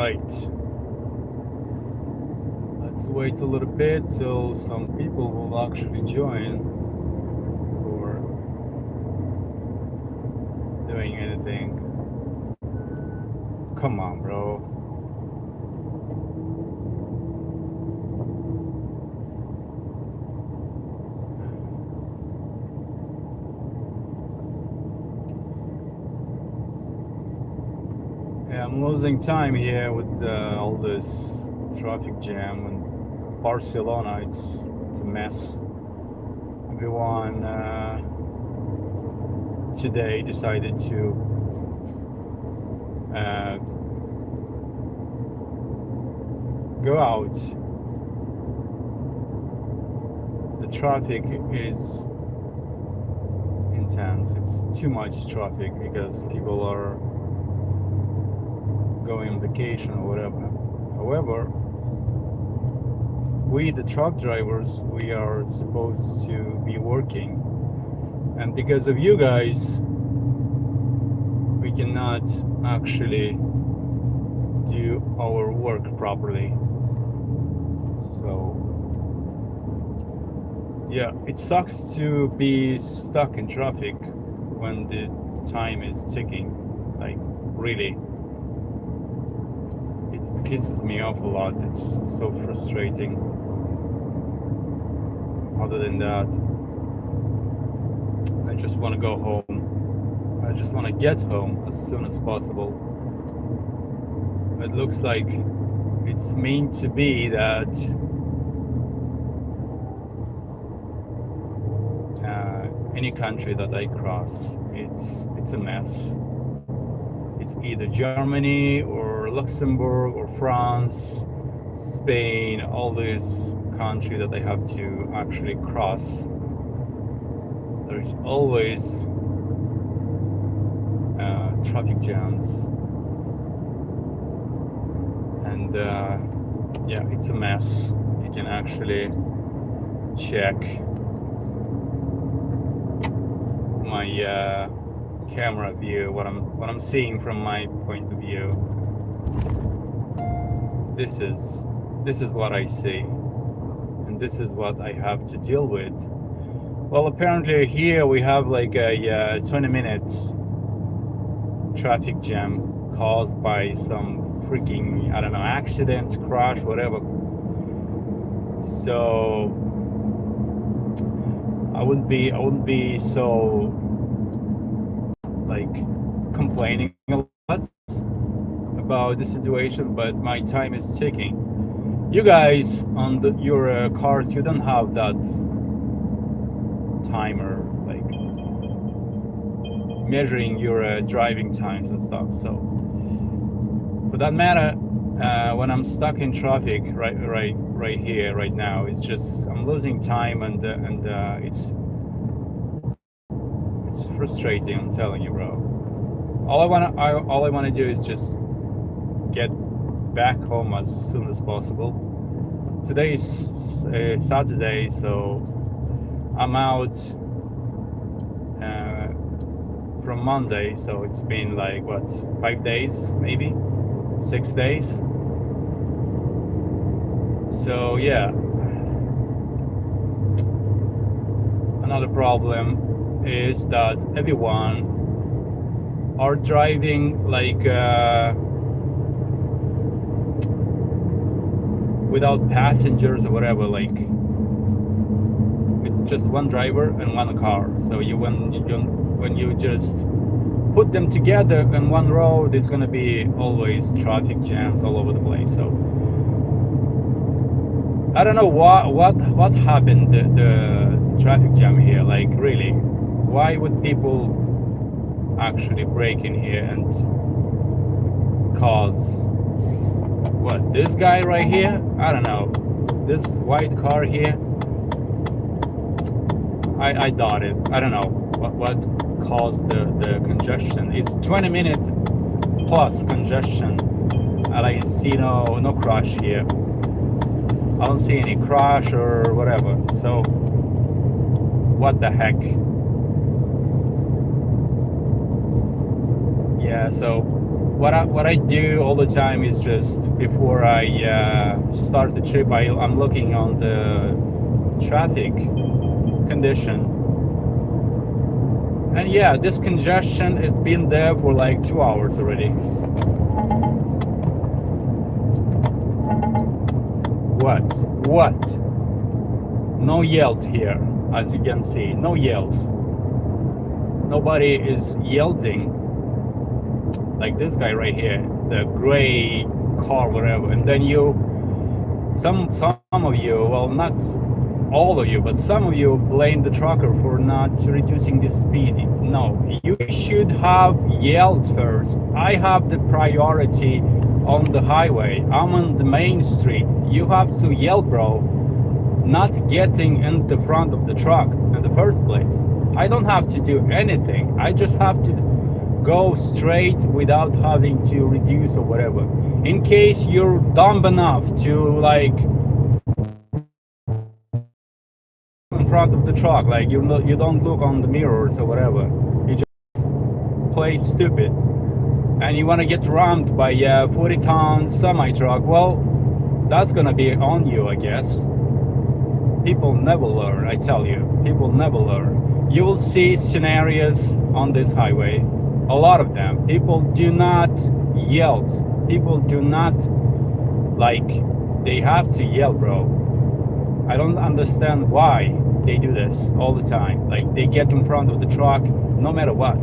right, let's wait a little bit till some people will actually join or doing anything. Come on, bro. Yeah, I'm losing time here with all this traffic jam in Barcelona. It's a mess. Everyone today decided to go out. The traffic is intense. It's too much traffic because people are going on vacation or whatever. However, we the truck drivers, we are supposed to be working, and because of you guys we cannot actually do our work properly. So yeah, it sucks to be stuck in traffic when the time is ticking, like really. It pisses me off a lot. It's so frustrating. Other than that, I just want to go home. I just want to get home as soon as possible. It looks like it's meant to be that any country that I cross, it's a mess. It's either Germany or Luxembourg or France, Spain, all these countries that I have to actually cross. There's always traffic jams, and yeah, it's a mess. You can actually check my camera view, what I'm seeing from my point of view. This is what I see, and this is what I have to deal with. Well, apparently here we have like a 20-minute traffic jam caused by some freaking, I don't know, accident, crash, whatever. So I wouldn't be so like complaining a lot about the situation, but my time is ticking. You guys on your cars, you don't have that timer like measuring your driving times and stuff. So for that matter, when I'm stuck in traffic right here right now, it's just I'm losing time, and it's frustrating. I'm telling you, bro. All I want to do is just get back home as soon as possible. Today is Saturday, so I'm out from Monday, so it's been like what, 5 days, maybe 6 days. So yeah, another problem is that everyone are driving like without passengers or whatever. Like it's just one driver and one car. So when you just put them together in one road, it's gonna be always traffic jams all over the place. So I don't know what happened, the traffic jam here. Like really, why would people actually break in here and cause what, this guy right here? I don't know, this white car here. I doubt it. I don't know what caused the congestion. It's 20-minute plus congestion. I see no crash here. I don't see any crash or whatever. So what the heck? Yeah, so what I do all the time is just before I start the trip, I'm looking on the traffic condition. And yeah, this congestion has been there for like 2 hours already. What? No yelled here, as you can see. No yelled. Nobody is yelling like this guy right here, the gray car, whatever. And then some of you, well, not all of you, but some of you blame the trucker for not reducing the speed. No, you should have yelled first. I have the priority on the highway. I'm on the main street. You have to yell, bro, not getting in the front of the truck in the first place. I don't have to do anything. I just have to go straight without having to reduce or whatever. In case you're dumb enough to like in front of the truck, like you don't look on the mirrors or whatever, you just play stupid and you want to get rammed by a 40-ton semi truck, well, that's gonna be on you, I guess. People never learn, I tell you. People never learn. You will see scenarios on this highway, a lot of them. People do not yell. People do not, like, they have to yell, bro. I don't understand why they do this all the time. Like, they get in front of the truck no matter what.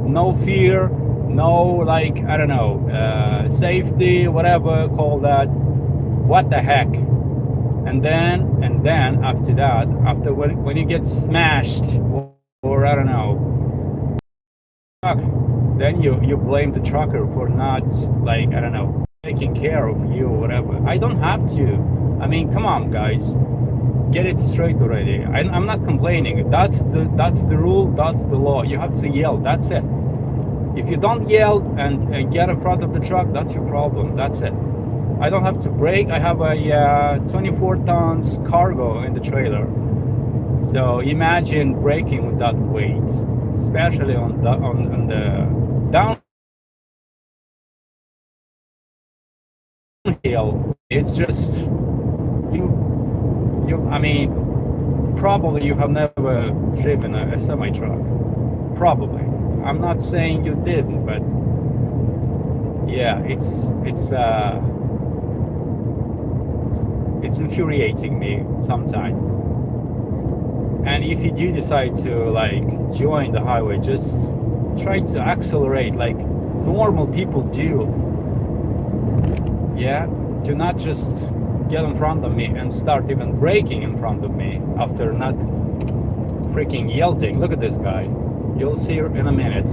No fear, no, like, I don't know, safety, whatever, call that. What the heck? And then after that, after when you get smashed or I don't know, then you blame the trucker for not, like, I don't know, taking care of you or whatever. I don't have to. I mean, come on, guys, get it straight already. I'm not complaining. That's the rule. That's the law. You have to yell. That's it. If you don't yell and get in front of the truck, that's your problem. That's it. I don't have to brake. I have a 24 tons cargo in the trailer. So imagine braking with that weight, especially on the downhill. It's just I mean, probably you have never driven a semi truck. Probably. I'm not saying you didn't, but yeah, it's infuriating me sometimes. And if you do decide to like join the highway, just try to accelerate like normal people do. Yeah, do not just get in front of me and start even braking in front of me after not freaking yelling. Look at this guy. You'll see in a minute.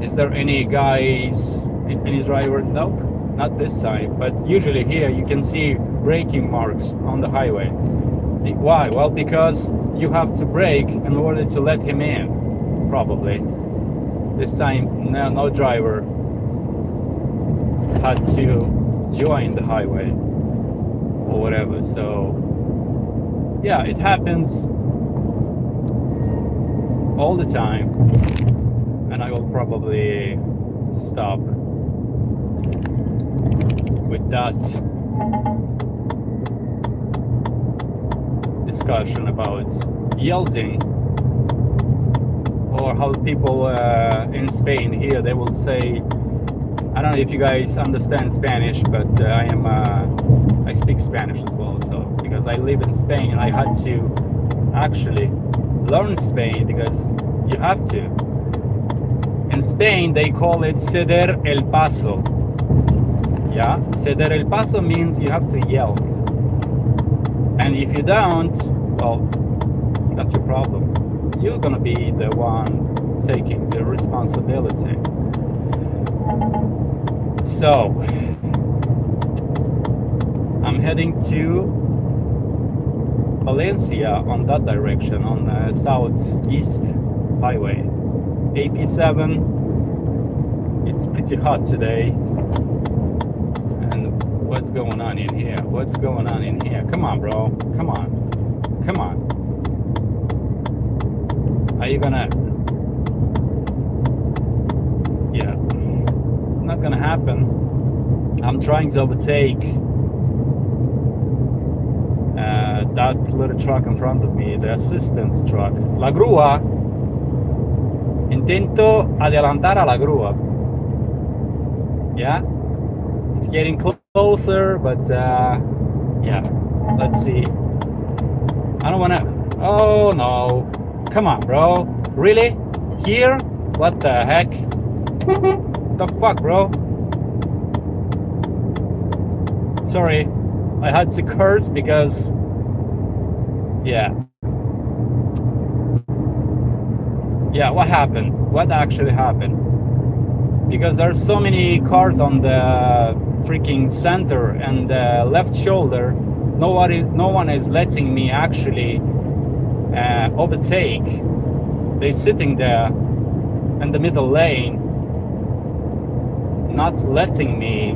Is there any guys, any driver? Nope. Not this time, but usually here you can see braking marks on the highway. Why? Well, because you have to brake in order to let him in, probably. This time, no driver had to join the highway or whatever. So, yeah, it happens all the time, and I will probably stop with that discussion about yelling, or how people in Spain here, they will say, I don't know if you guys understand Spanish, but I speak Spanish as well. So because I live in Spain, I had to actually learn Spain because you have to. In Spain, they call it ceder el paso. Yeah, ceder el paso means you have to yell. And if you don't, well, that's your problem. You're gonna be the one taking the responsibility. So, I'm heading to Valencia on that direction, on southeast highway. AP7. It's pretty hot today. And what's going on in here? What's going on in here? Come on, bro. Come on. Come on. Are you gonna... Yeah. gonna happen. I'm trying to overtake that little truck in front of me, the assistance truck. La grua. Intento adelantar a la grua. Yeah, it's getting closer, but yeah, let's see. I don't wanna. Oh no, come on, bro. Really? Here? What the heck? The fuck, bro? Sorry, I had to curse because, yeah. Yeah, what happened? What actually happened? Because there's so many cars on the freaking center and the left shoulder. No one is letting me actually overtake. They're sitting there in the middle lane, not letting me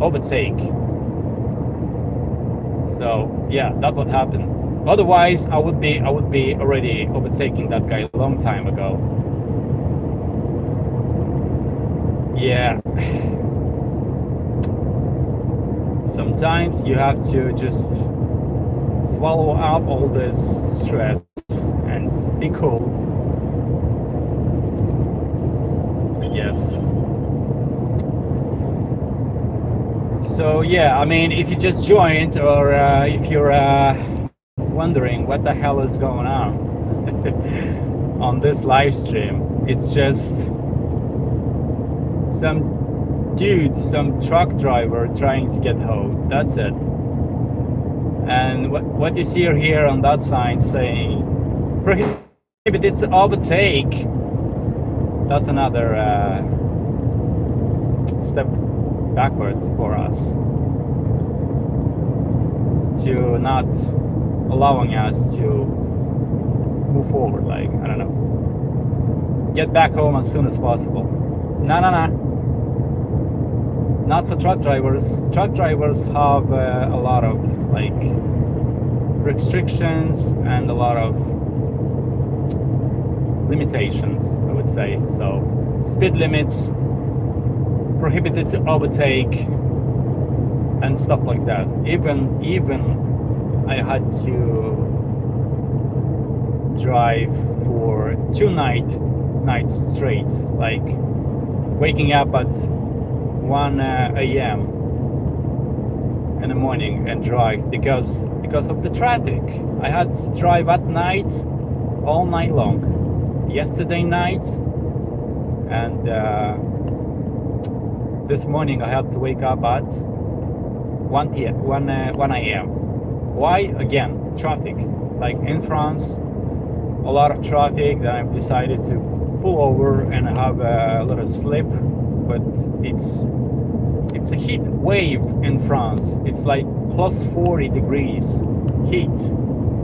overtake. So yeah, that would happen. Otherwise, I would be already overtaking that guy a long time ago. Yeah. Sometimes you have to just swallow up all this stress and be cool, I guess. So yeah, I mean, if you just joined, or if you're wondering what the hell is going on on this live stream, it's just some dude, some truck driver trying to get home. That's it. And what you see here on that sign saying prohibited to overtake, that's another step backwards for us, to not allowing us to move forward. Like, I don't know, get back home as soon as possible. No, not for truck drivers. Truck drivers have a lot of like restrictions and a lot of limitations, I would say. So speed limits, prohibited to overtake, and stuff like that. Even I had to drive for 2 nights straight, like waking up at 1 a.m. in the morning and drive because of the traffic. I had to drive at night, all night long. Yesterday night and this morning I had to wake up at 1 a.m. Why? Again, traffic. Like in France, a lot of traffic. Then I've decided to pull over and have a little slip. But it's a heat wave in France. It's like plus 40 degrees heat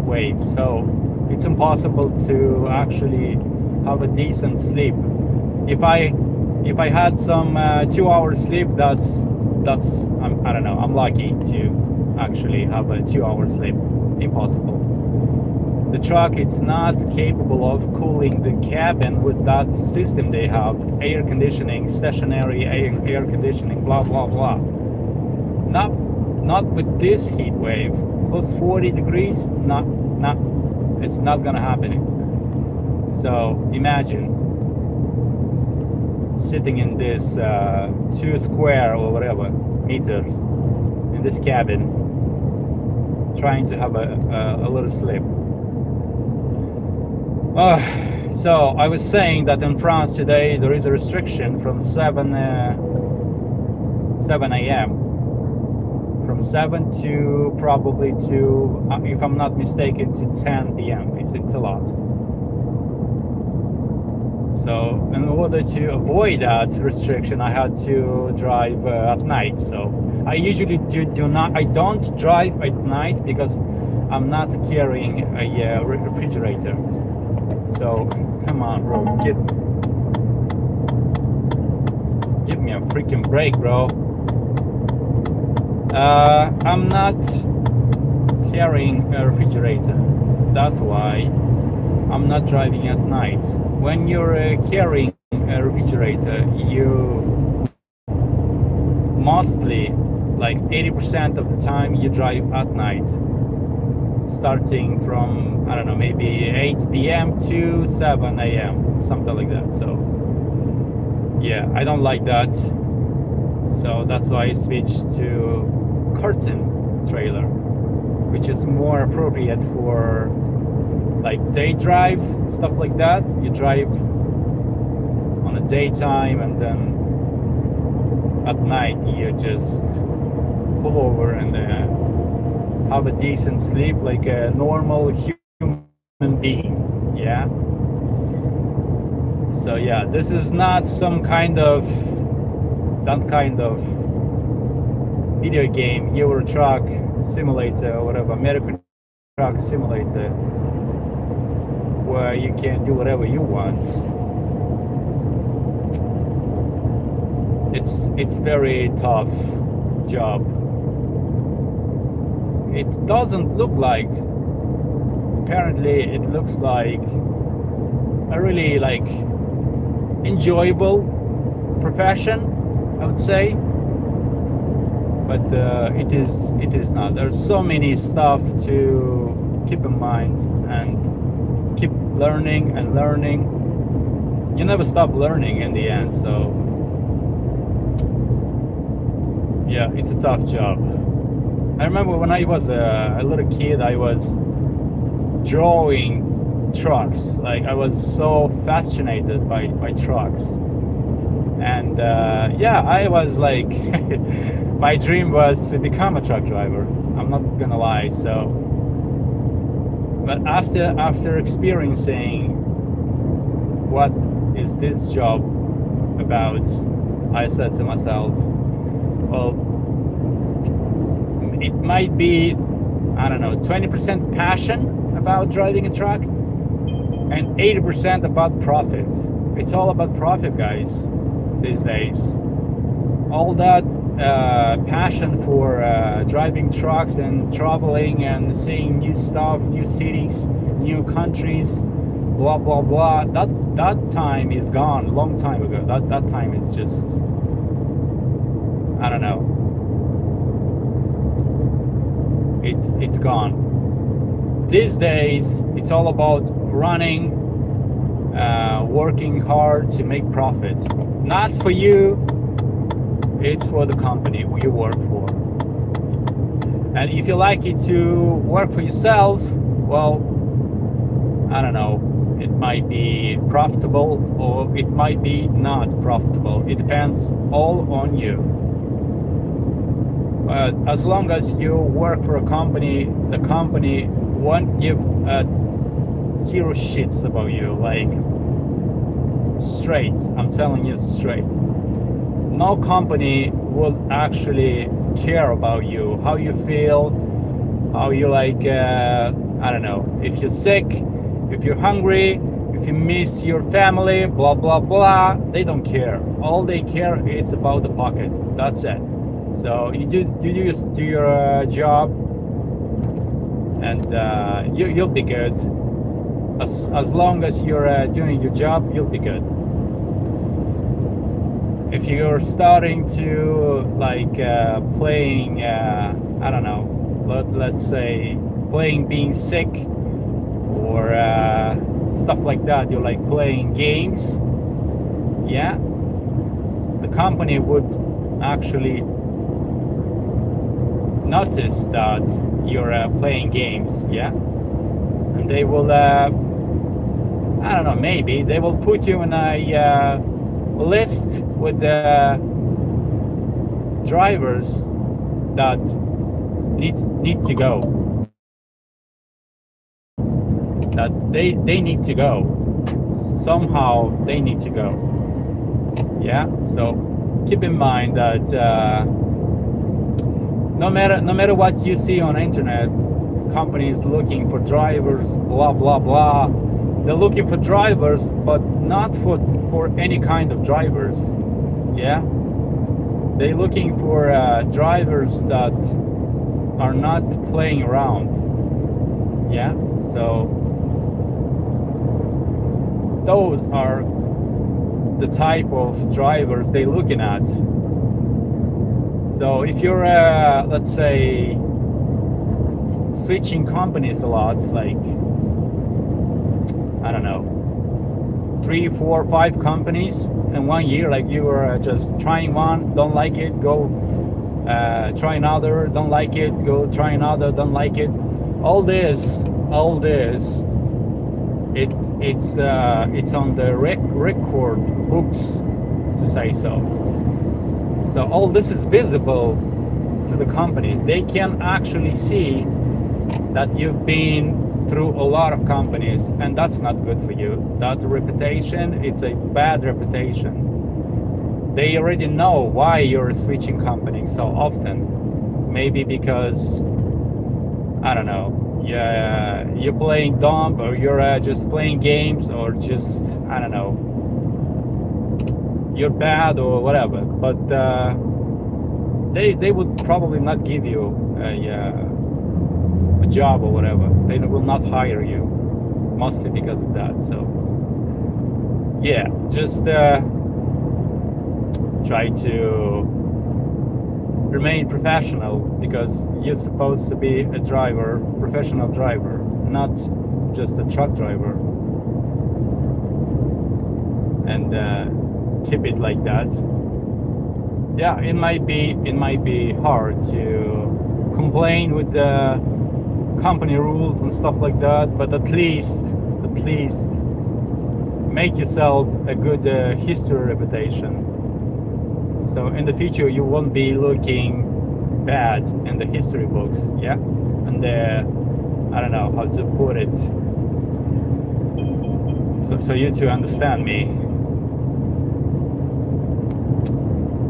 wave. So it's impossible to actually have a decent sleep. If I had some 2 hours sleep, that's I don't know, I'm lucky to actually have a 2 hour sleep. Impossible. The truck, it's not capable of cooling the cabin with that system they have. Air conditioning, stationary air conditioning, blah blah blah. Not with this heat wave. Plus 40 degrees, it's not gonna happen. So imagine sitting in this 2 square or whatever meters in this cabin, trying to have a little sleep. So I was saying that in France today there is a restriction from 7 a.m. from 7 to probably to, if I'm not mistaken, to 10 p.m. It's a lot. So in order to avoid that restriction, I had to drive at night. So I usually don't drive at night because I'm not carrying a refrigerator. So come on, bro, give me a freaking break, bro. I'm not carrying a refrigerator. That's why I'm not driving at night. When you're carrying a refrigerator, you mostly like 80% of the time you drive at night, starting from, I don't know, maybe 8 p.m. to 7 a.m., something like that. So yeah, I don't like that. So that's why I switched to curtain trailer, which is more appropriate for like day drive, stuff like that. You drive on a daytime, and then at night you just pull over and have a decent sleep like a normal human being. Yeah. So yeah, this is not some kind of that kind of video game, Euro Truck Simulator or whatever, American Truck Simulator, where you can do whatever you want. It's very tough job. It doesn't look like, apparently it looks like a really like enjoyable profession, I would say, but it is not. There's so many stuff to keep in mind and keep learning and learning. You never stop learning in the end. So yeah, it's a tough job. I remember when I was a little kid, I was drawing trucks. Like I was so fascinated by trucks. And yeah, I was like, my dream was to become a truck driver. I'm not gonna lie. So, but after experiencing what is this job about, I said to myself, well, it might be, I don't know, 20% passion about driving a truck and 80% about profit. It's all about profit, guys, these days. All that passion for driving trucks and traveling and seeing new stuff, new cities, new countries, blah blah blah, that time is gone long time ago. That time is just, I don't know, it's gone. These days it's all about running, working hard to make profit. Not for you, it's for the company you work for. And if you like it to work for yourself, well, I don't know, it might be profitable or it might be not profitable. It depends all on you. But as long as you work for a company, the company won't give zero shits about you. Like, straight, I'm telling you straight. No company will actually care about you, how you feel, how you like, I don't know, if you're sick, if you're hungry, if you miss your family, blah blah blah. They don't care. All they care is about the pocket. That's it. So you do your job, and you'll be good. As long as you're doing your job, you'll be good. If you're starting to like playing, I don't know, let's say playing being sick or stuff like that, you're like playing games, yeah, the company would actually notice that you're playing games, yeah, and they will, I don't know, maybe they will put you in a list with the drivers that need to go, that they need to go, somehow they need to go, yeah. So keep in mind that no matter what you see on the internet, companies looking for drivers, blah blah blah, they're looking for drivers, but not for any kind of drivers, yeah. They're looking for drivers that are not playing around, yeah. So those are the type of drivers they're looking at. So if you're, let's say, switching companies a lot, like, I don't know, 3, 4, 5 companies in 1 year, like you were just trying one, don't like it, go try another, don't like it, go try another, don't like it. All this, it's on the record books, to say so. So all this is visible to the companies. They can actually see that you've been through a lot of companies, and that's not good for you. That reputation, it's a bad reputation. They already know why you're switching companies so often. Maybe because, I don't know, you're playing dumb, or you're just playing games, or just, I don't know, you're bad or whatever. But they would probably not give you a job or whatever. They will not hire you, mostly because of that. So yeah, just try to remain professional, because you're supposed to be a driver, professional driver, not just a truck driver. And keep it like that. Yeah, it might be hard to complain with the company rules and stuff like that, but at least make yourself a good history reputation. So in the future you won't be looking bad in the history books, yeah? And I don't know how to put it, so you two understand me.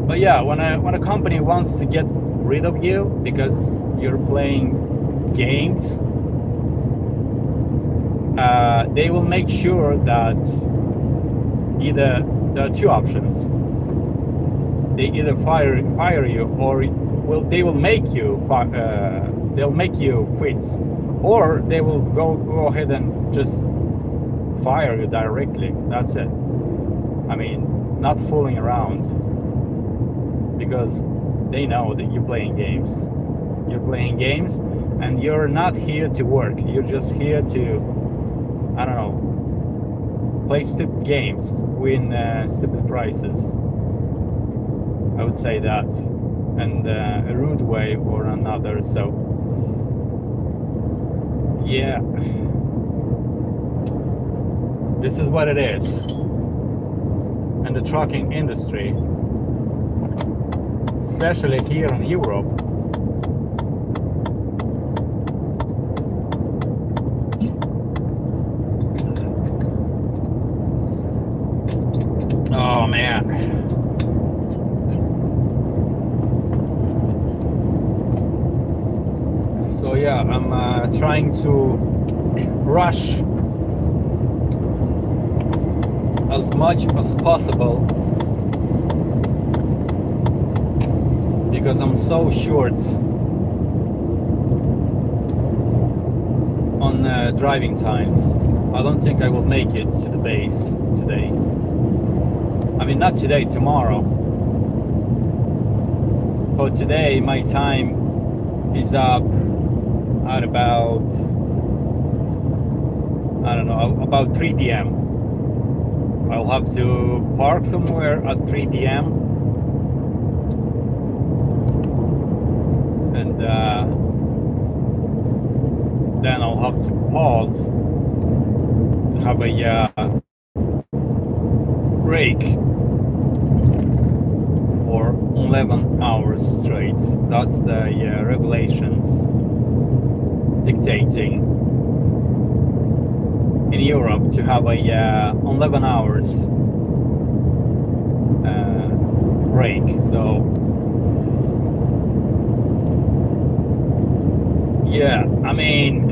But yeah, when a company wants to get rid of you because you're playing games, they will make sure that either there are 2 options. They either fire you, or they will make you they'll make you quit, or they will go ahead and just fire you directly. That's it. I mean, not fooling around, because they know that you're playing games. You're playing games, and you're not here to work. You're just here to, I don't know, play stupid games, win stupid prizes. I would say that, and a rude way or another. So yeah, this is what it is in the trucking industry, especially here in Europe. Oh man. So yeah, I'm trying to rush as much as possible, because I'm so short on driving times. I don't think I will make it to the base today. I mean, not today, tomorrow. For today, my time is up at about, I don't know, about 3 p.m. I'll have to park somewhere at 3 p.m. and then I'll have to pause to have a break for 11 hours straight. That's the regulations dictating in Europe to have a 11 hours break. So yeah, I mean,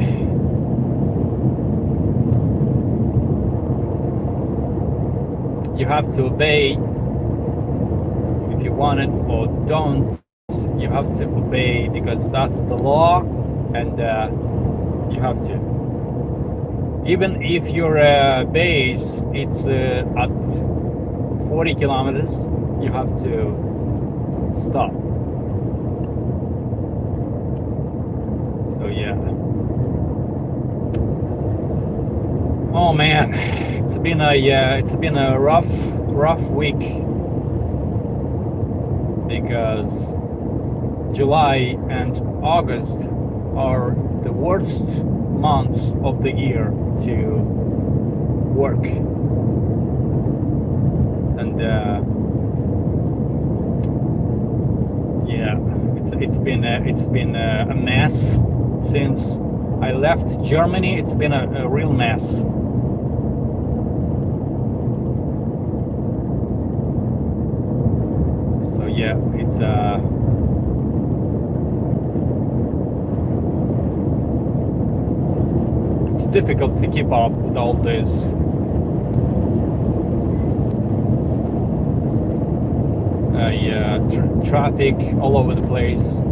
you have to obey. If you want it or don't, you have to obey, because that's the law, and you have to. Even if your base it's at 40 kilometers, you have to stop. So yeah. Oh man, it's been a rough week, because July and August are the worst months of the year to work, and yeah, it's been a mess since I left Germany. It's been a real mess. So yeah, it's difficult to keep up with all this traffic all over the place,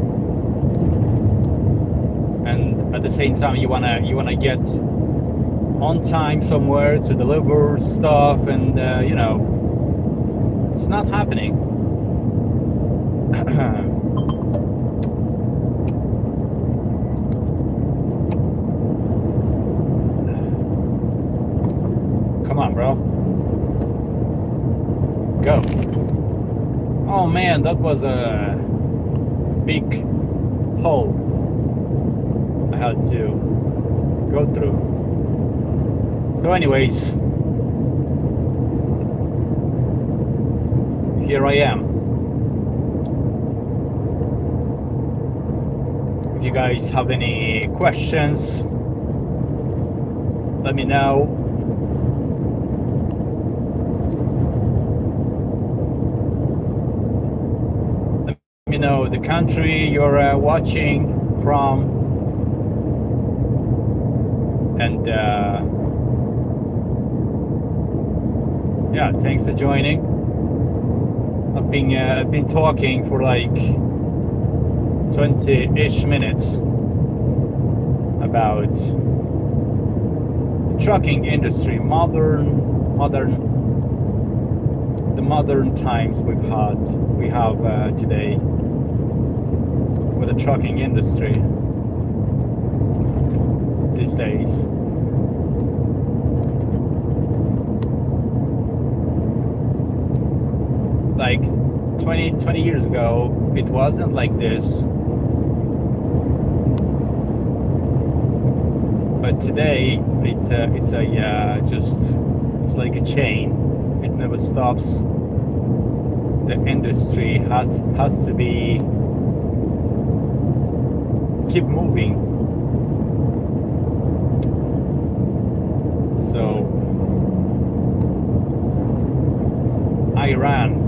and at the same time you wanna get on time somewhere to deliver stuff, and you know, it's not happening. Come on, bro. Go. Oh man, that was a big hole I had to go through. So anyways, here I am. If you guys have any questions, let me know. Let me know the country you're watching from, and yeah, thanks for joining. I've been talking for like 20-ish minutes about the trucking industry, the modern times we have today with the trucking industry these days. Like 20 years ago, it wasn't like this. But today, it's like a chain. It never stops. The industry has to keep moving. So Iran,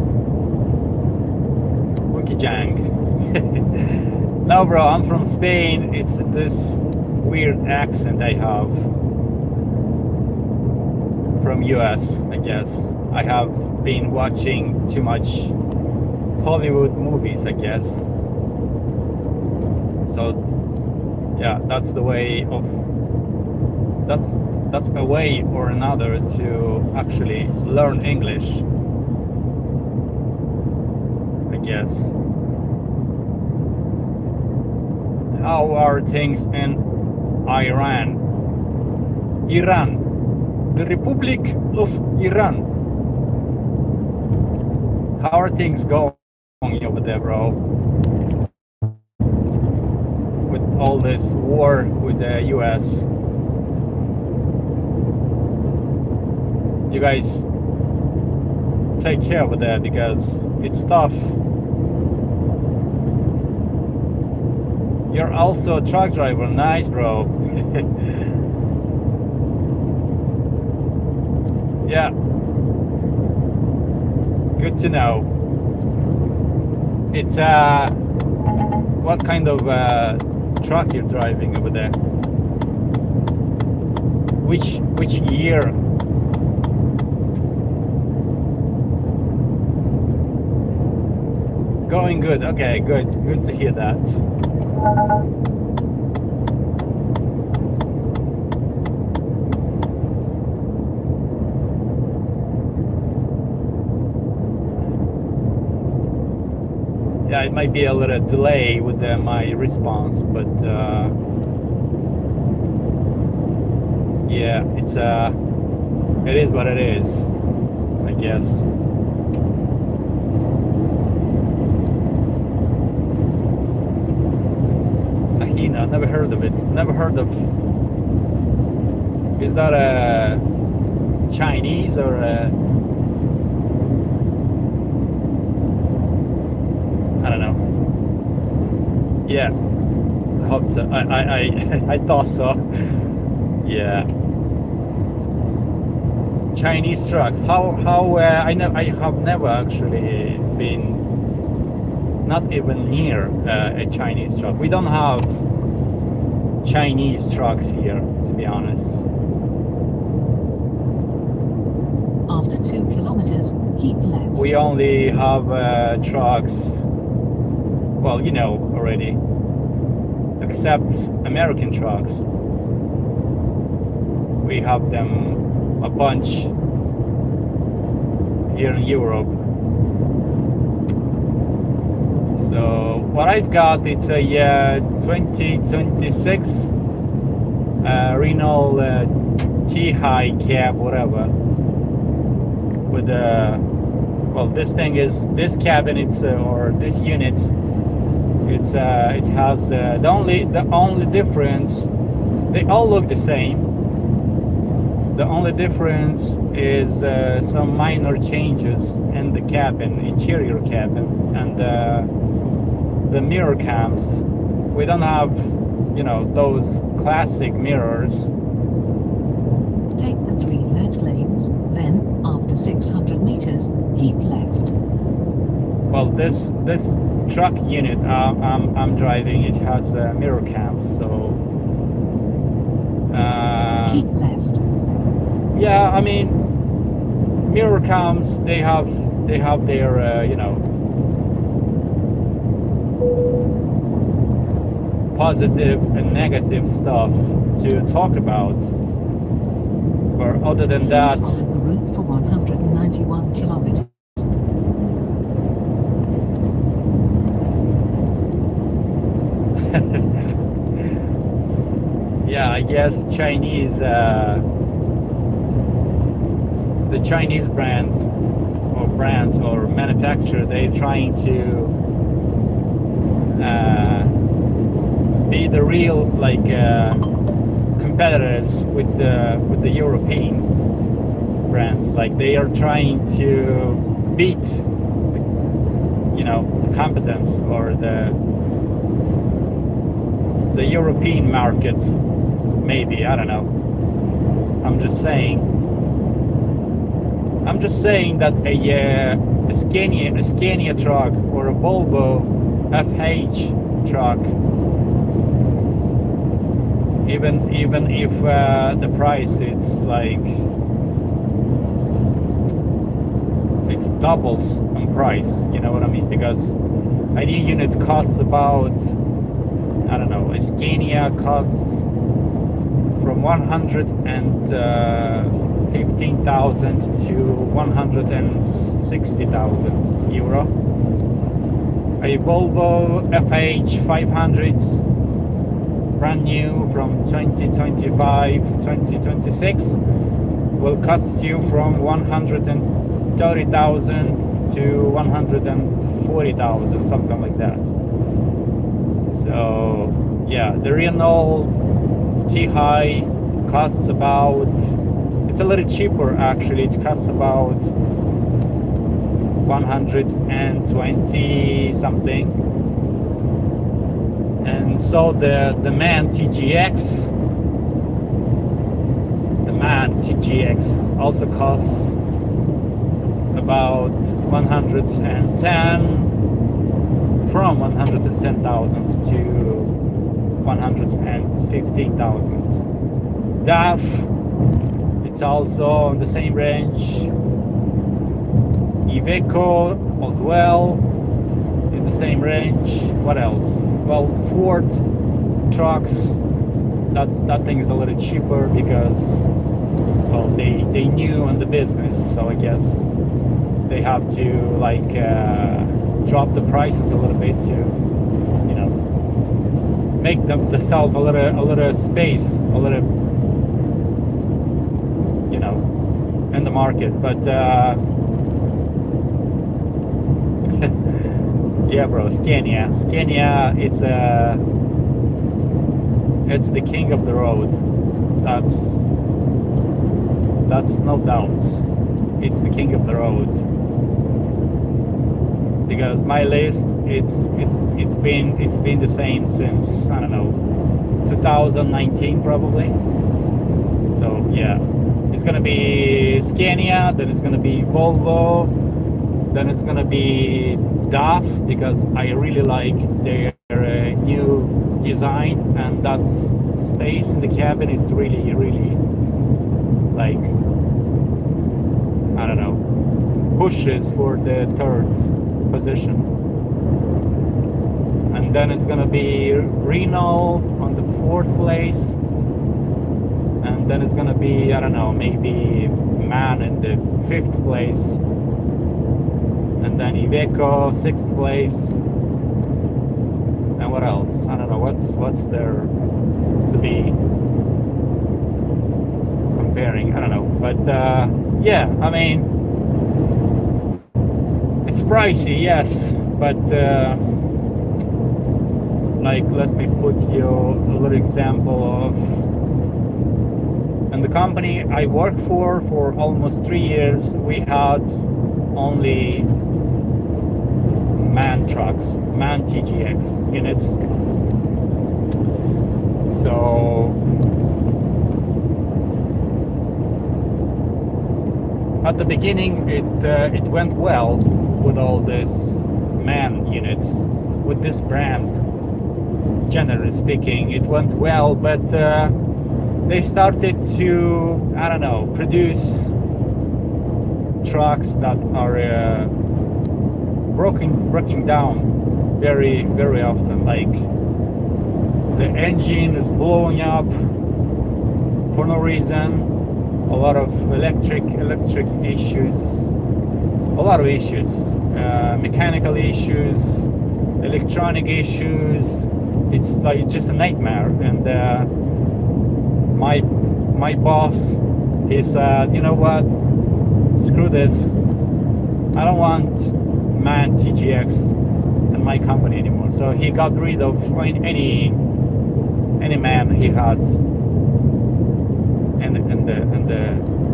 Jang. No, bro, I'm from Spain. It's this weird accent I have from US, I guess. I have been watching too much Hollywood movies, I guess. So yeah, that's a way or another to actually learn English, I guess. How are things in Iran? The Republic of Iran. How are things going over there, bro? With all this war with the US. You guys take care over there, because it's tough. You're also a truck driver. Nice, bro. Yeah. Good to know. It's what kind of truck you're driving over there? Which year? Going good. Okay, good. Good to hear that. yeah, it might be a little delay with my response, but yeah, it is what it is, I guess. Ahina, never heard of it. Never heard of. Is that a Chinese or a? I don't know. Yeah, I hope so. I thought so. Yeah. Chinese trucks. How I have never actually been, not even near a Chinese truck. We don't have Chinese trucks here, to be honest. After 2 kilometers, keep left. We only have trucks, well, you know already, except American trucks. We have them a bunch here in Europe. So what I've got, it's a 2026 Renault T-High cab, whatever. With well, this cabin, it's or this unit, it has the only difference. They all look the same. The only difference is some minor changes in the cabin, interior cabin, and the mirror cams. We don't have, you know, those classic mirrors. Take the 3 left lanes, then, after 600 meters, keep left. Well, this truck unit I'm driving, it has mirror cams, so keep left. yeah, I mean, mirror cams, they have their you know, positive and negative stuff to talk about. Or other than that, follow the route for 191 kilometers. yeah, I guess Chinese, the Chinese brands or manufacturer, they're trying to be the real, like, competitors with the European brands. Like, they are trying to beat you know, the competence or the European markets, maybe, I don't know. I'm just saying that a Scania truck or a Volvo FH truck, even if the price it's like it's doubles on price, you know what I mean? Because a new unit costs about, I don't know, a Scania costs from 115,000 to 160,000 euro. A Volvo FH 500s, brand new from 2025-2026, will cost you from 130,000 to 140,000, something like that. So yeah, the Renault T-High costs about, it's a little cheaper actually, it costs about 120 something. And so the MAN TGX also costs about 110, from 110,000 to 115,000. DAF, it's also on the same range. Iveco as well, in the same range. What else? Well, Ford trucks, that thing is a little cheaper because, well, they new in the business, so I guess they have to like drop the prices a little bit to, you know, make the self a little space, a little, you know, in the market. But yeah, bro, Scania, it's the king of the road. That's no doubt. It's the king of the road. Because my list, it's been the same since, I don't know, 2019 probably. So yeah, it's gonna be Scania, then it's gonna be Volvo, then it's gonna be DAF, because I really like their new design, and that space in the cabin. It's really like, I don't know, pushes for the third position. And then it's gonna be Renault on the fourth place, and then it's gonna be, I don't know, maybe MAN in the fifth place, and then Iveco sixth place. And what else? I don't know what's there to be comparing. I don't know, but yeah, I mean, it's pricey, yes, but like, let me put you a little example of, in the company I worked for almost 3 years, we had only MAN trucks, MAN TGX units. So at the beginning it went well with all this MAN units, with this brand. Generally speaking, it went well, but they started to, I don't know, produce trucks that are breaking down very often. Like, the engine is blowing up for no reason. A lot of electric issues, a lot of issues, mechanical issues, electronic issues. It's like just a nightmare. And my boss, he said, you know what, screw this, I don't want MAN TGX in my company anymore. So he got rid of any MAN he had in the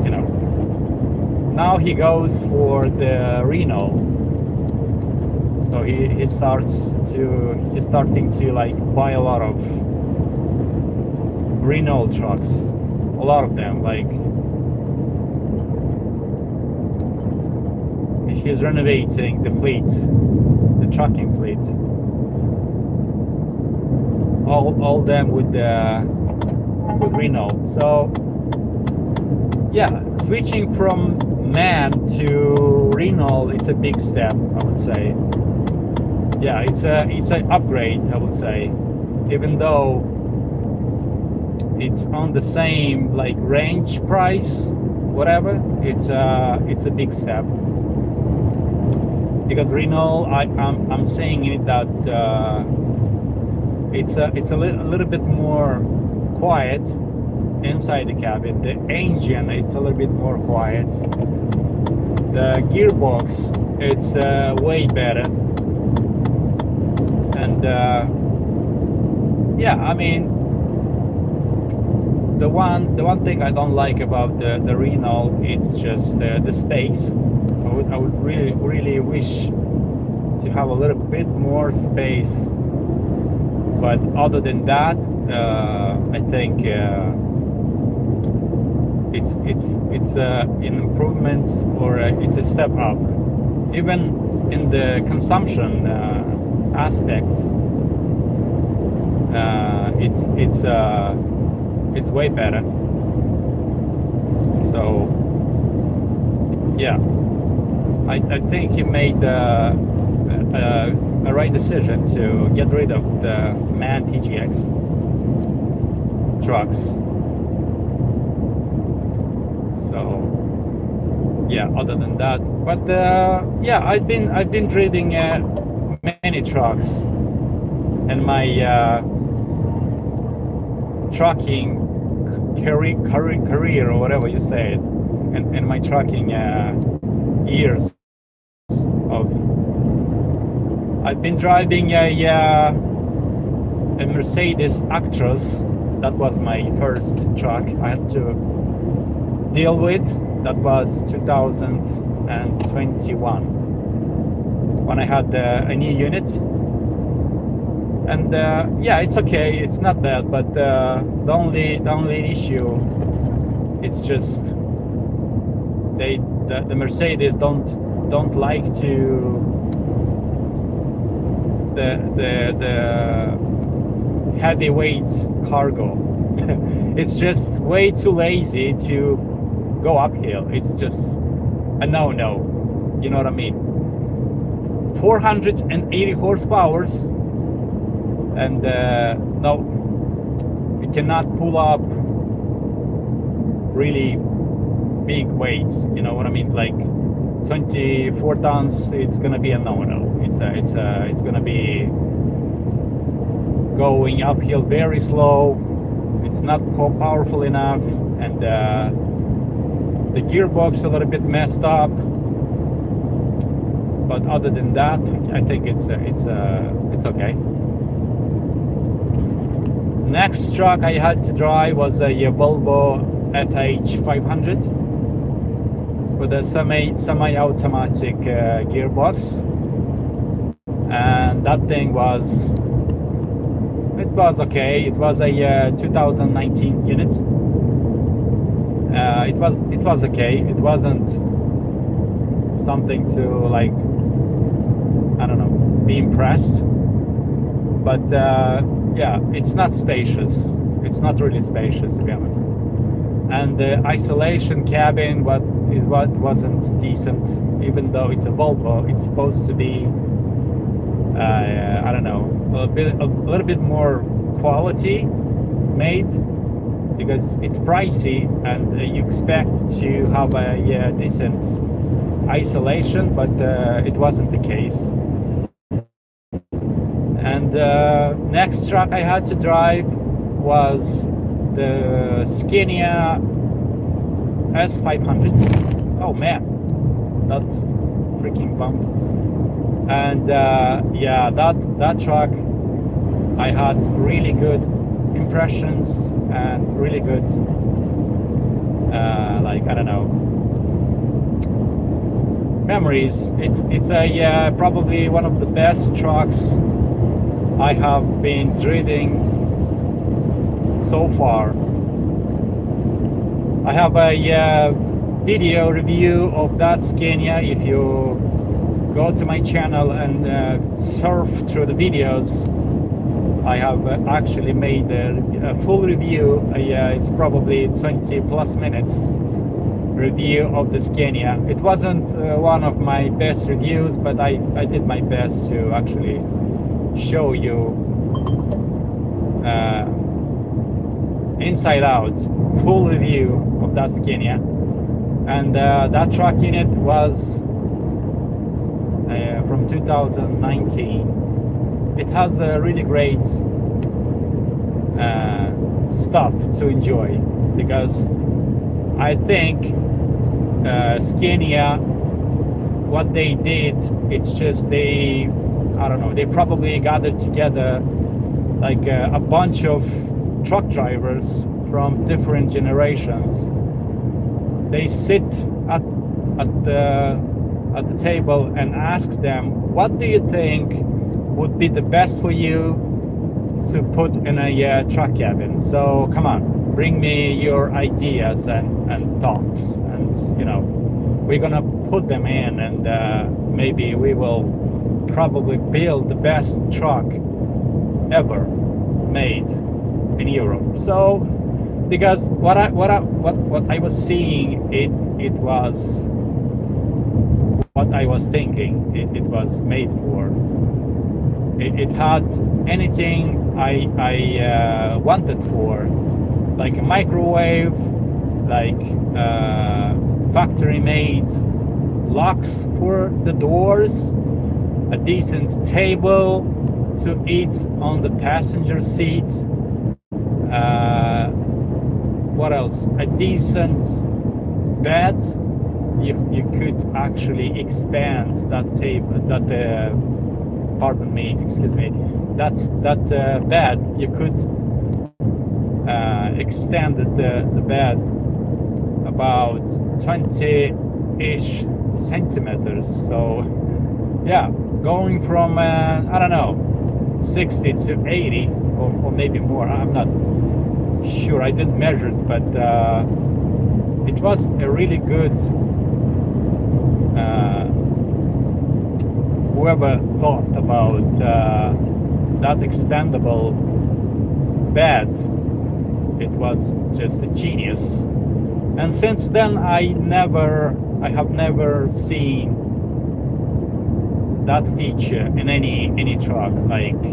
you know. Now he goes for the Renault. So he's starting to like buy a lot of Renault trucks, a lot of them. Like, he's renovating the fleet, the trucking fleet, all them with Renault. So yeah, switching from MAN to Renault, it's a big step, I would say. Yeah, it's an upgrade, I would say, even though it's on the same like range price, whatever. It's a big step, because Renault, I'm saying it that it's a little bit more quiet inside the cabin. The engine, it's a little bit more quiet. The gearbox, it's way better. And yeah, I mean, the one thing I don't like about the Renault is just the space. I would really wish to have a little bit more space. But other than that, I think it's an improvement, or it's a step up, even in the consumption aspect. It's way better. So yeah, I think he made a right decision to get rid of the MAN TGX trucks. So yeah, other than that, but yeah, I've been driving many trucks, and my trucking career or whatever you say it, and my trucking years of, I've been driving a Mercedes Actros. That was my first truck I had to deal with. That was 2021 when I had a new unit, and yeah, it's okay, it's not bad, but the only issue, it's just the Mercedes don't like to the heavyweight cargo. It's just way too lazy to go uphill. It's just a no. You know what I mean? 480 horsepower, and no, it cannot pull up really big weights. You know what I mean? Like 24 tons. It's gonna be a no. It's gonna be going uphill very slow. It's not powerful enough, and the gearbox a little bit messed up. But other than that, I think it's okay. Next truck I had to drive was a Volvo FH500 with a semi-automatic gearbox, and that thing was okay. It was a 2019 unit. It was okay. It wasn't something to, like, I don't know, be impressed. But yeah, it's not spacious. It's not really spacious, to be honest. And the isolation cabin wasn't decent. Even though it's a Volvo, it's supposed to be I don't know, a little bit more quality made, because it's pricey and you expect to have a decent isolation, but it wasn't the case. And next truck I had to drive was the Scania S500. Oh man, that freaking bump. And yeah, that truck, I had really good impressions and really good like, I don't know, memories. It's a probably one of the best trucks I have been driving so far. I have a video review of that Scania. If you go to my channel and surf through the videos, I have actually made a full review. It's probably 20 plus minutes review of the Scania. It wasn't one of my best reviews, but I did my best to actually show you inside out full review of that Scania. And that truck unit was from 2019. It has a really great stuff to enjoy, because I think Scania, what they did, it's just I don't know, they probably gathered together like a bunch of truck drivers from different generations. They sit at the table and ask them, what do you think would be the best for you to put in a truck cabin? So come on, bring me your ideas and thoughts, and you know, we're gonna put them in, and maybe we will probably build the best truck ever made in Europe. So, because what I was seeing, it was what I was thinking it was made for. It had anything I wanted for, like a microwave, like factory made locks for the doors, a decent table to eat on the passenger seat. What else? A decent bed. You could actually expand that table, pardon me, excuse me, that bed. You could extend the bed about 20-ish centimeters. So yeah, going from I don't know, 60 to 80 or maybe more. I'm not sure, I didn't measure it, but it was a really good, whoever thought about that expandable bed, it was just a genius. And since then I have never seen that feature in any truck. Like,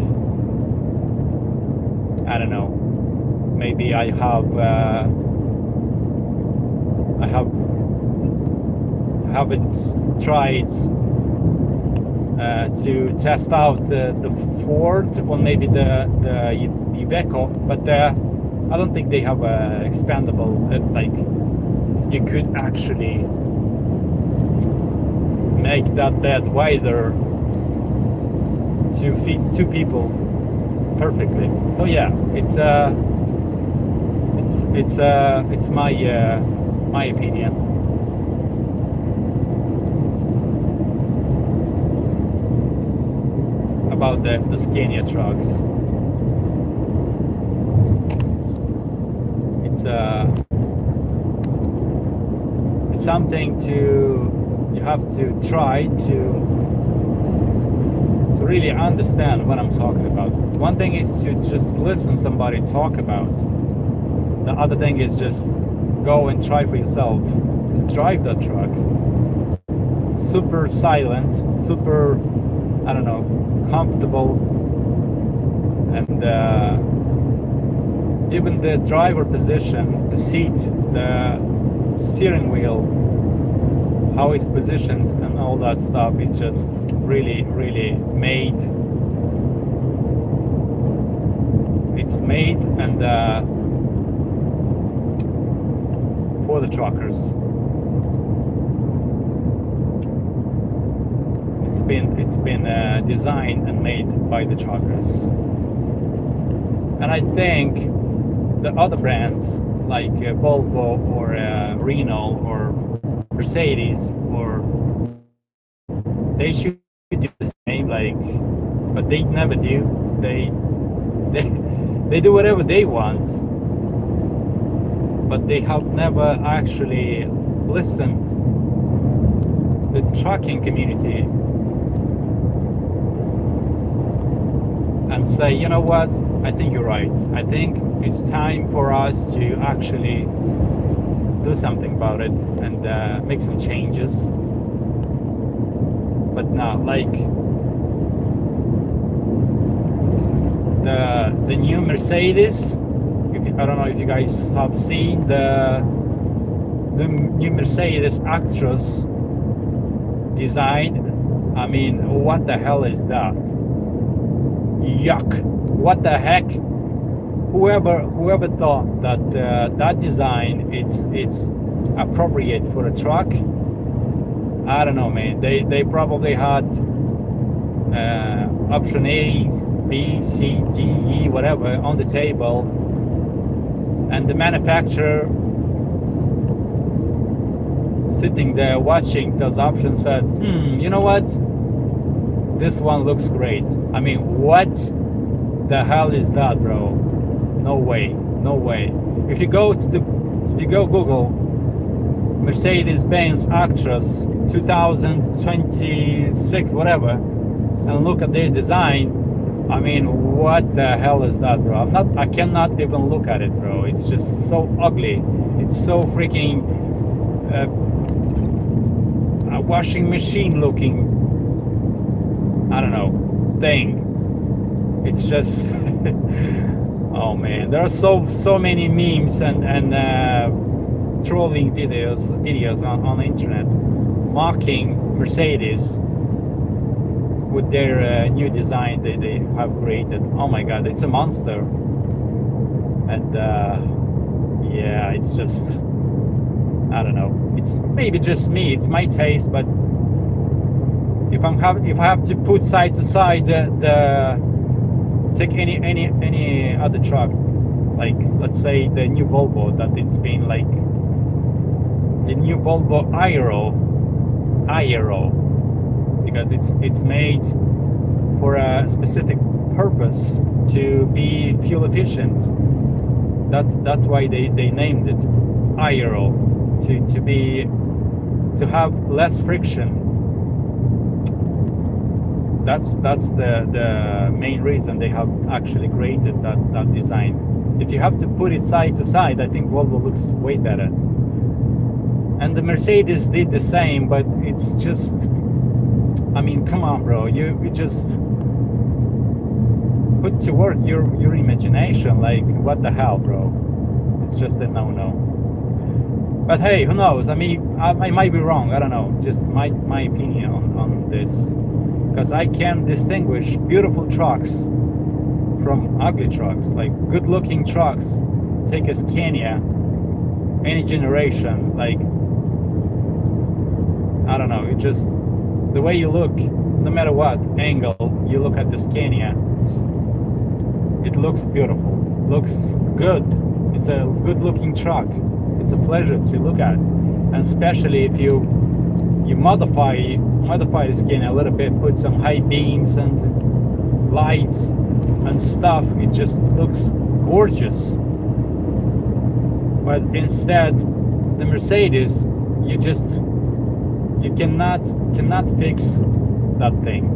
I don't know, maybe I haven't tried to test out the Ford or maybe the Iveco, but I don't think they have a expandable, like you could actually make that bed wider to fit two people perfectly. So yeah, it's my opinion. About the Scania trucks. It's something you have to try to really understand what I'm talking about. One thing is to just listen somebody talk about. The other thing is just go and try for yourself to drive that truck. Super silent, super, I don't know, comfortable, and even the driver position, the seat, the steering wheel, how it's positioned and all that stuff is just really made. It's made and for the truckers. It's been designed and made by the truckers. And I think the other brands like Volvo or Renault or Mercedes, or they should do the same, like, but they never do. They do whatever they want, but they have never actually listened to the trucking community and say, you know what, I think you're right. I think it's time for us to actually do something about it and make some changes. But now, like the new Mercedes, I don't know if you guys have seen the new Mercedes Actros design. I mean, what the hell is that? Yuck! What the heck? Whoever thought that that design it's appropriate for a truck? I don't know, man. They probably had option A, B, C, D, E, whatever on the table, and the manufacturer sitting there watching those options said, you know what? This one looks great. I mean, what the hell is that, bro? No way, no way. If you go Google Mercedes-Benz Actros 2026, whatever, and look at their design, I mean, what the hell is that, bro? I cannot even look at it, bro. It's just so ugly. It's so freaking a washing machine looking, I don't know, thing. It's just oh man, there are so many memes and trolling videos on the internet, mocking Mercedes with their new design they have created. Oh my god, it's a monster. And yeah, it's just, I don't know, it's maybe just me, it's my taste, but if I have to put side to side take any other truck, like let's say the new Volvo, that it's been like the new Volvo Aero, because it's made for a specific purpose to be fuel efficient. That's why they named it Aero, to have less friction. That's the main reason they have actually created that design. If you have to put it side to side, I think Volvo looks way better. And the Mercedes did the same, but it's just, I mean, come on, bro. You just put to work your imagination. Like, what the hell, bro? It's just a no-no. But hey, who knows? I mean, I might be wrong. I don't know. Just my opinion on this. Because I can distinguish beautiful trucks from ugly trucks. Like, good-looking trucks. Take a Scania, any generation. Like, I don't know. It just, the way you look, no matter what angle you look at the Scania, it looks beautiful, looks good. It's a good-looking truck. It's a pleasure to look at, and especially if you modify the Scania a little bit, put some high beams and lights and stuff. It just looks gorgeous. But instead, the Mercedes, you cannot fix that thing.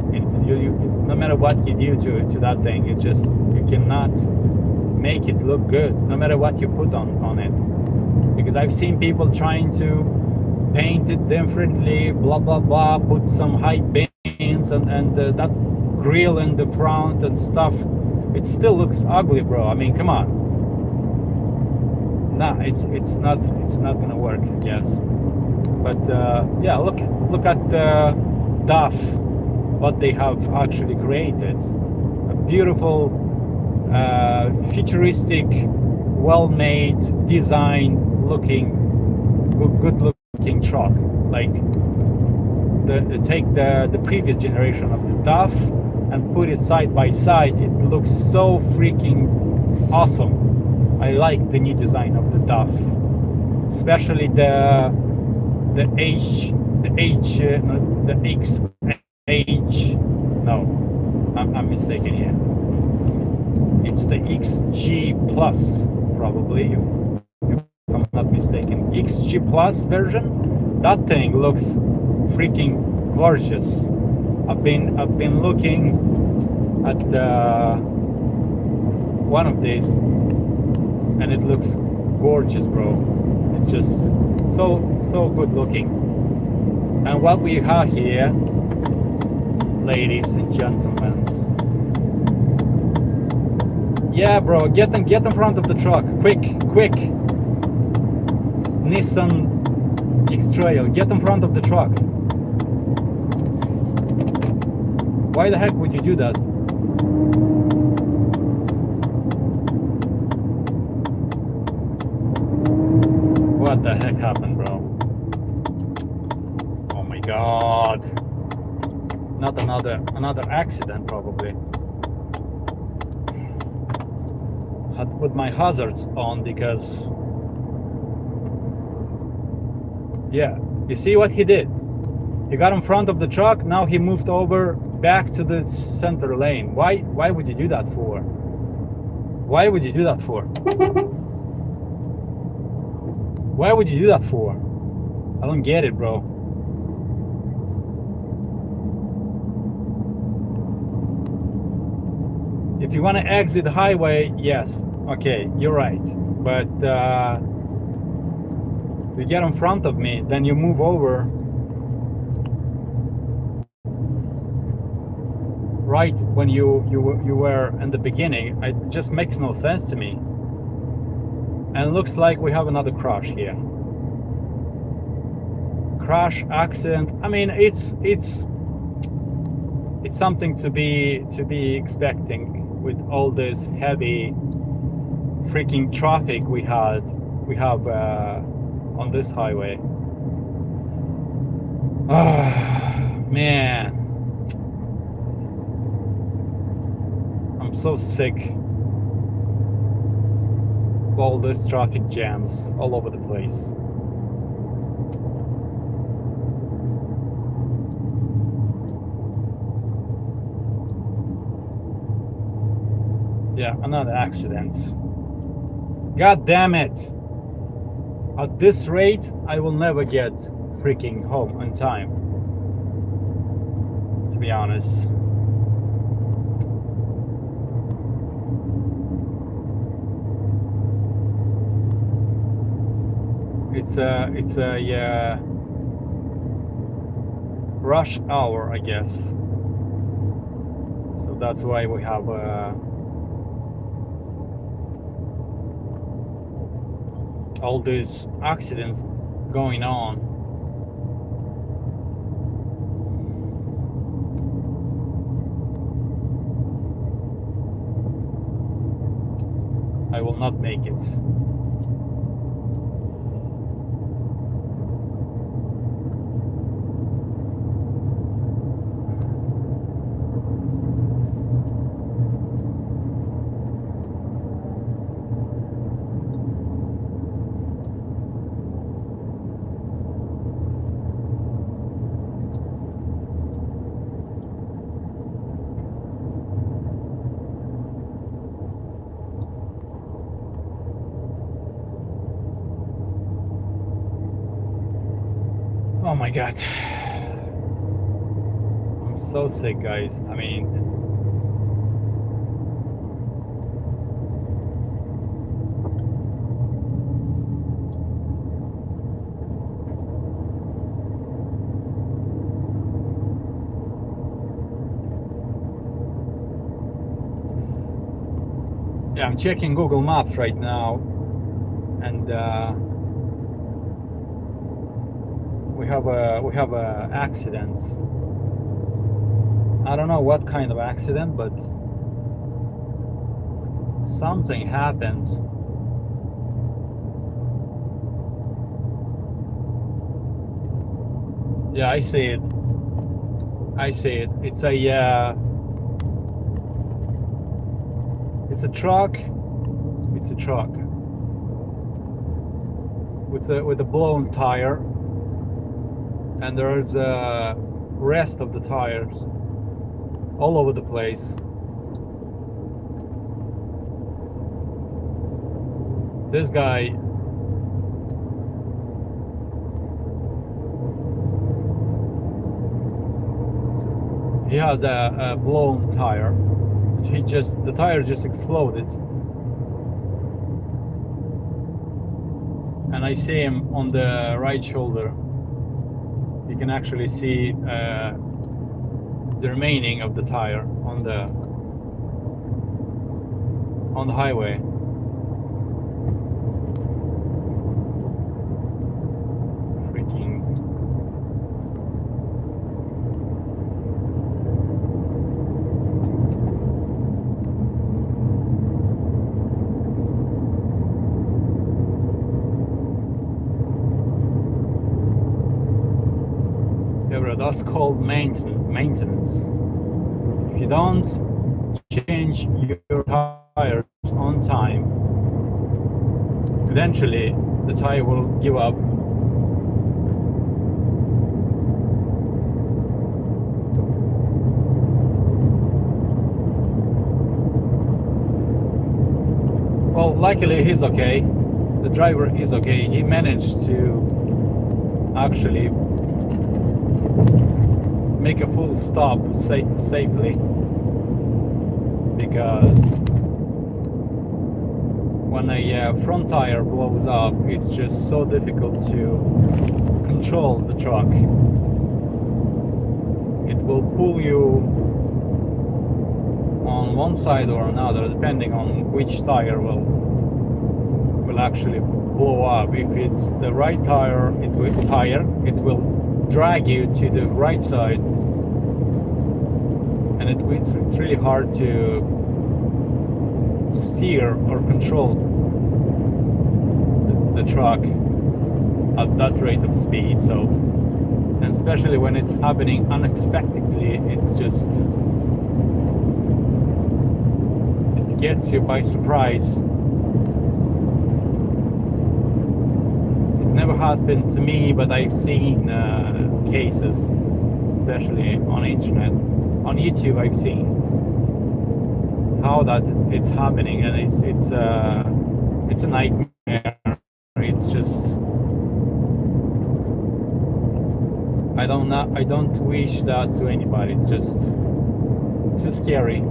No matter what you do to that thing, you cannot make it look good, no matter what you put on it. Because I've seen people trying to paint it differently, blah blah blah, put some high beams and that grill in the front and stuff. It still looks ugly, bro. I mean, come on. Nah, it's not gonna work, I guess. But yeah, look at the DAF, what they have actually created. A beautiful, futuristic, well-made, design-looking, good-looking truck. Like, take the previous generation of the DAF and put it side by side. It looks so freaking awesome. I like the new design of the DAF, especially the I'm mistaken here. It's the XG Plus, probably, if I'm not mistaken. XG Plus version. That thing looks freaking gorgeous. I've been looking at one of these, and it looks gorgeous, bro. It's just so good looking. And what we have here, ladies and gentlemen, yeah, bro, get in front of the truck, quick. Nissan X-Trail, get in front of the truck. Why the heck would you do that? What the heck happened, bro? Oh my god. Not another accident, probably. Had to put my hazards on because, yeah, you see what he did? He got in front of the truck, now he moved over back to the center lane. Why would you do that for? Why would you do that for? Why would you do that for? I don't get it, bro. If you want to exit the highway, yes, okay, you're right. But you get in front of me, then you move over right when you were in the beginning. It just makes no sense to me. And it looks like we have another crash here. crash accident. I mean, it's something to be expecting with all this heavy freaking traffic we have on this highway. Man, I'm so sick of all these traffic jams all over the place. Yeah, another accident. God damn it. At this rate, I will never get freaking home on time, to be honest. It's a rush hour, I guess. So that's why we have all these accidents going on. I will not make it. Oh my god. I'm so sick, guys. I mean, yeah, I'm checking Google Maps right now, and we have a accident. I don't know what kind of accident, but something happened. Yeah, I see it. It's a truck. It's a truck with a blown tire, and there's a rest of the tires all over the place. This guy, he has a blown tire. The tire just exploded, and I see him on the right shoulder. You can actually see the remaining of the tire on the highway. Freaking that's called maintenance. If you don't change your tires on time, eventually the tire will give up. Well, luckily he's okay. The driver is okay. He managed to actually make a full stop safely, because when a front tire blows up, it's just so difficult to control the truck. It will pull you on one side or another, depending on which tire will actually blow up. If it's the right tire, it will drag you to the right side, and it's really hard to steer or control the truck at that rate of speed. So, and especially when it's happening unexpectedly, it's just, it gets you by surprise. It never happened to me, but I've seen cases, especially on internet. On YouTube, I've seen how that it's happening, and it's a nightmare. It's just, I don't wish that to anybody. It's just too scary.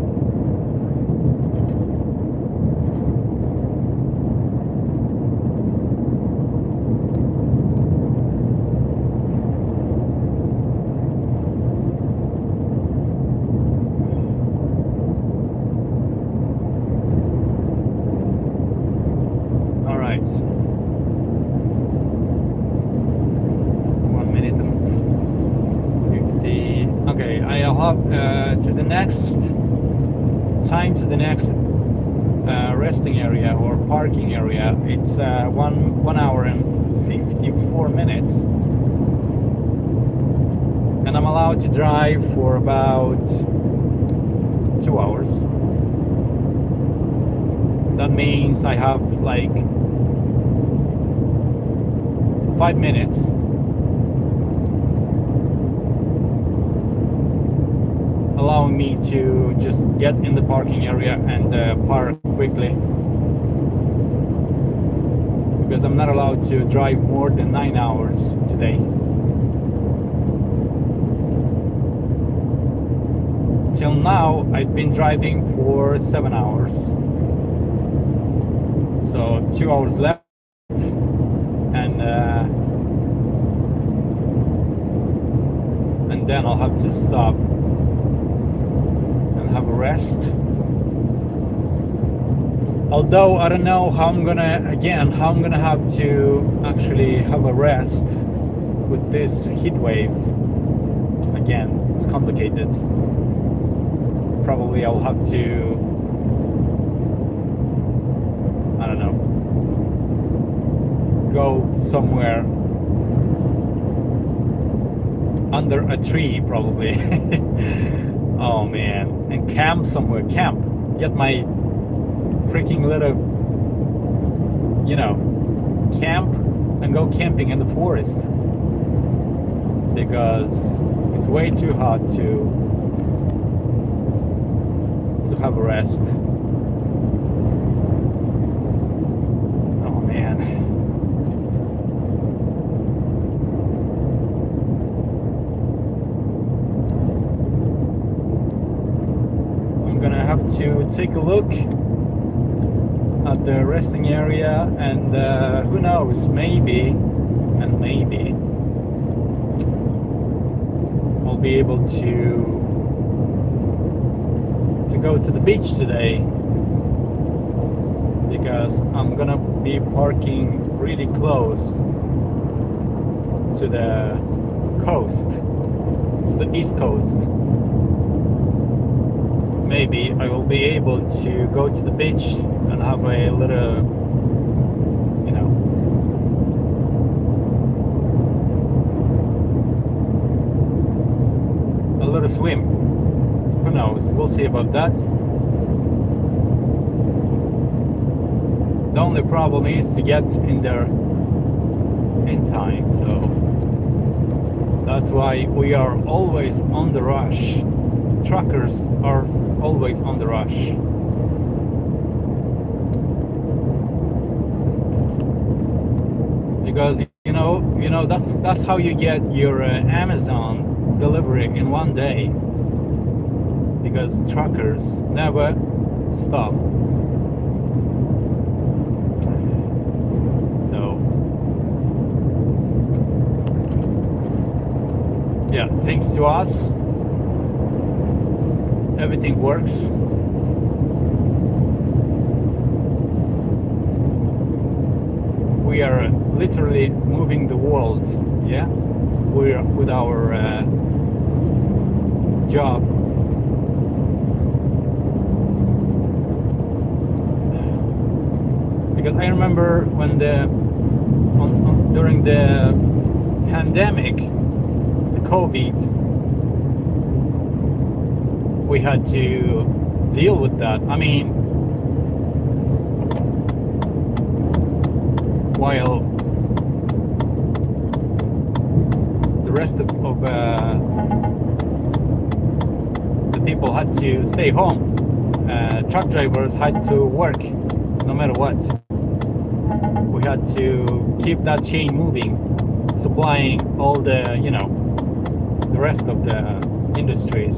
All right. 1 minute and 50. Okay, I'll have to the next resting area or parking area. It's 1 hour and 54 minutes, and I'm allowed to drive for about 2 hours. That means I have like 5 minutes allowing me to just get in the parking area and park quickly, because I'm not allowed to drive more than 9 hours today. Till now, I've been driving for 7 hours. So 2 hours left, and then I'll have to stop and have a rest. Although I don't know how I'm gonna have to actually have a rest with this heat wave. Again, it's complicated. Probably I'll have to, I don't know, go somewhere under a tree probably. Oh man, and camp somewhere, get my freaking little, camp and go camping in the forest, because it's way too hot to have a rest. Oh man. I'm gonna have to take a look at the resting area, and who knows, maybe I'll be able to go to the beach today, because I'm gonna be parking really close to the coast, to the east coast. Maybe I will be able to go to the beach and have a little, a little swim. Who knows? We'll see about that. The only problem is to get in there in time, so that's why we are always on the rush. Truckers are always on the rush. Because that's how you get your Amazon delivery in one day. Because truckers never stop. So yeah, thanks to us, everything works. We we are literally moving the world. Yeah, we're with our job. Because I remember when during the pandemic, the COVID, we had to deal with that. I mean, while the rest of the people had to stay home, truck drivers had to work no matter what. We had to keep that chain moving, supplying all the, the rest of the industries.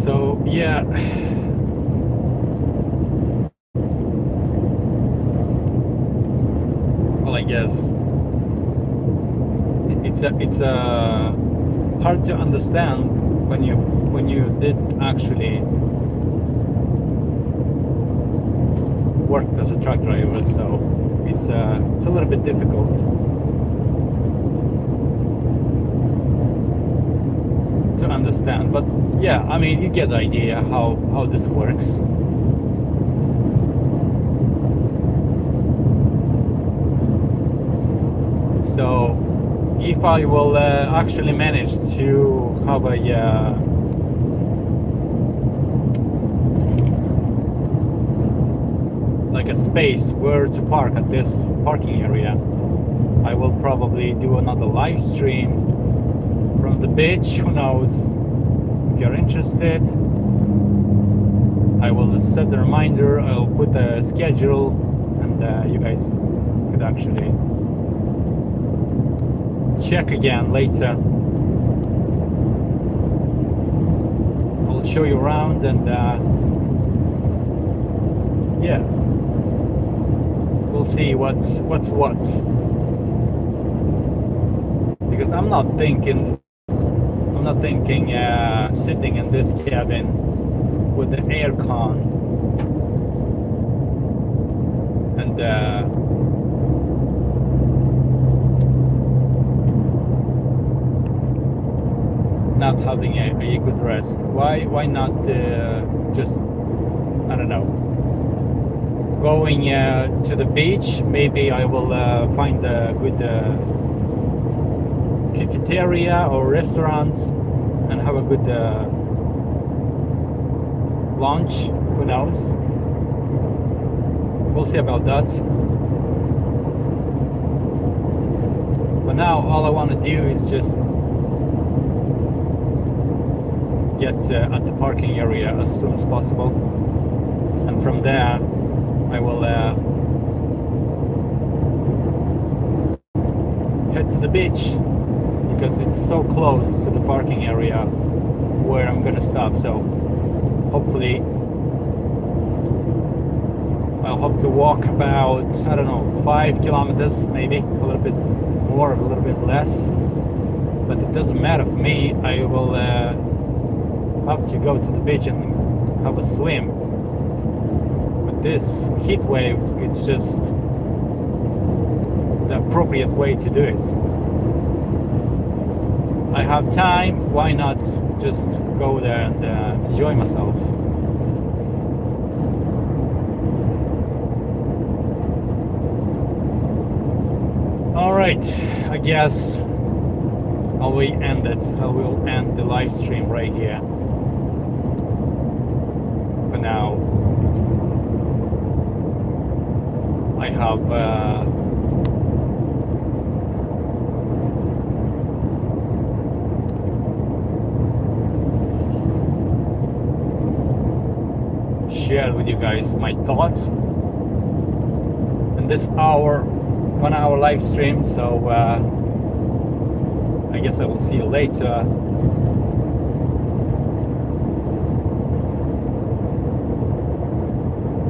So yeah, well, I guess it's hard to understand when you did actually work as a truck driver. So it's a little bit difficult to understand, but yeah, I mean, you get the idea how this works. So if I will actually manage to have a like a space where to park at this parking area, I will probably do another live stream from the beach. Who knows? If you're interested, I will set a reminder, I'll put a schedule, and you guys could actually check again later. I'll show you around, and yeah, we'll see what's what. Because I'm not thinking sitting in this cabin with the air con and not having a good rest. Why not just, I don't know, going to the beach? Maybe I will find a good cafeteria or restaurant and have a good lunch. Who knows? We'll see about that. But now all I want to do is just get at the parking area as soon as possible, and from there I will head to the beach, because it's so close to the parking area where I'm gonna stop. So hopefully I'll have to walk about, I don't know, 5 kilometers, maybe a little bit more, a little bit less, but it doesn't matter for me. I will have to go to the beach and have a swim. But this heat wave, it's just the appropriate way to do it. I have time, why not just go there and enjoy myself? All right, I guess I will end it. I will end the live stream right here for now. I have shared with you guys my thoughts in this 1 hour live stream. So I guess I will see you later.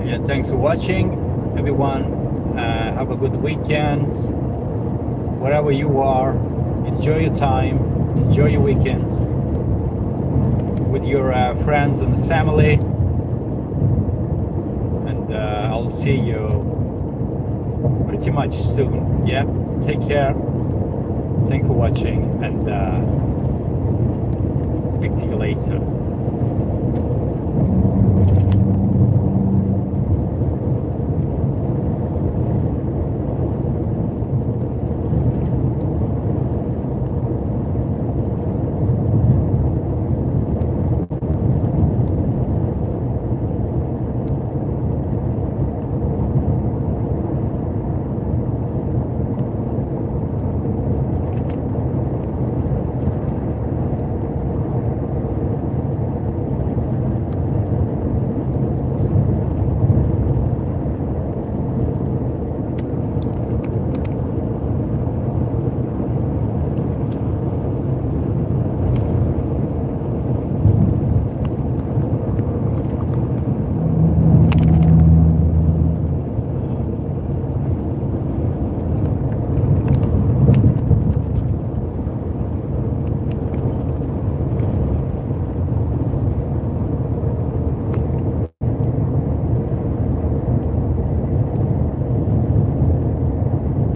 Again, thanks for watching, everyone. Have a good weekend wherever you are. Enjoy your time, enjoy your weekends with your friends and family. I'll see you pretty much soon. Yeah, take care. Thanks for watching, and speak to you later.